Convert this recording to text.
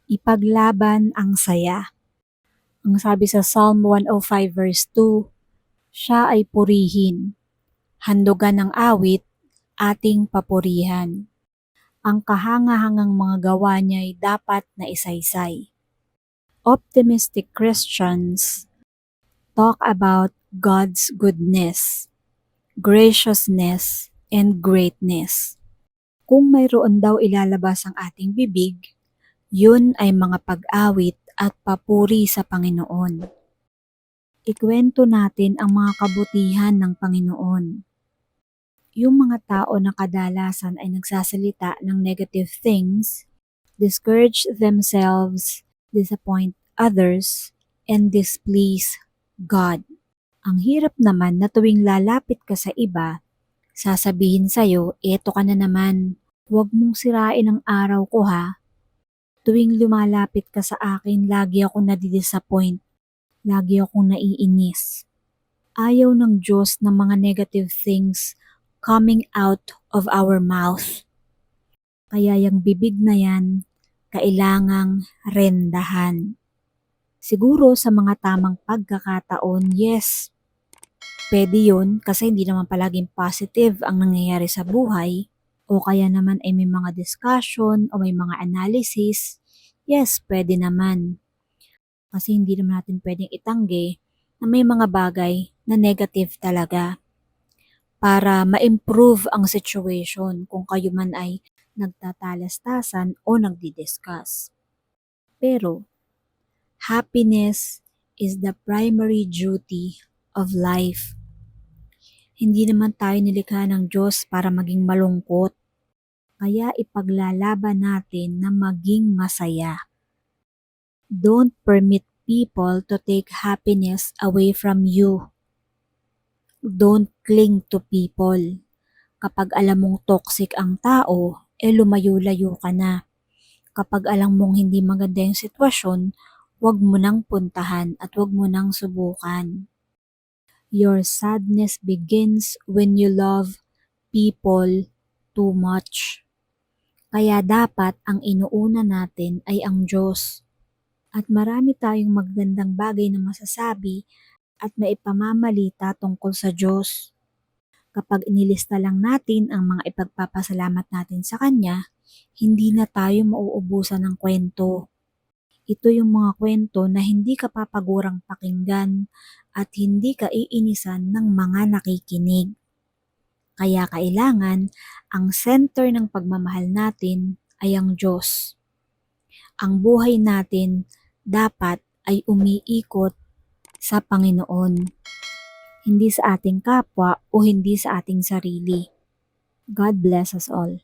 Ipaglaban ang saya. Ang sabi sa Psalm 105 verse 2, siya ay purihin, handugan ng awit, ating papurihan. Ang kahangahangang mga gawa niya ay dapat na isaysay. Optimistic Christians talk about God's goodness, graciousness, and greatness. Kung mayroon daw ilalabas ang ating bibig, yun ay mga pag-awit at papuri sa Panginoon. Ikwento natin ang mga kabutihan ng Panginoon. Yung mga tao na kadalasan ay nagsasalita ng negative things, discourage themselves, disappoint others, and displease God. Ang hirap naman na tuwing lalapit ka sa iba, sasabihin sa'yo, eto ka na naman, huwag mong sirain ang araw ko ha. Tuwing lumalapit ka sa akin, lagi akong nadidisappoint, lagi akong naiinis. Ayaw ng Diyos ng mga negative things coming out of our mouth. Kaya yung bibig na yan, kailangang rendahan. Siguro sa mga tamang pagkakataon, yes, pwede yun kasi hindi naman palaging positive ang nangyayari sa buhay. O kaya naman ay may mga discussion o may mga analysis, yes, pwede naman. Kasi hindi naman natin pwedeng itanggi na may mga bagay na negative talaga para ma-improve ang situation kung kayo man ay nagtatalastasan o nagdi-discuss. Pero, happiness is the primary duty of life. Hindi naman tayo nilikha ng Diyos para maging malungkot. Kaya ipaglalaban natin na maging masaya. Don't permit people to take happiness away from you. Don't cling to people. Kapag alam mong toxic ang tao, lumayo-layo ka na. Kapag alam mong hindi maganda yung sitwasyon, huwag mo nang puntahan at huwag mo nang subukan. Your sadness begins when you love people too much. Kaya dapat ang inuuna natin ay ang Diyos. At marami tayong magandang bagay na masasabi at maipamamalita tungkol sa Diyos. Kapag inilista lang natin ang mga ipagpapasalamat natin sa Kanya, hindi na tayo mauubusan ng kwento. Ito yung mga kwento na hindi ka papagurang pakinggan at hindi ka iinisan ng mga nakikinig. Kaya kailangan ang center ng pagmamahal natin ay ang Diyos. Ang buhay natin dapat ay umiikot sa Panginoon, hindi sa ating kapwa o hindi sa ating sarili. God bless us all.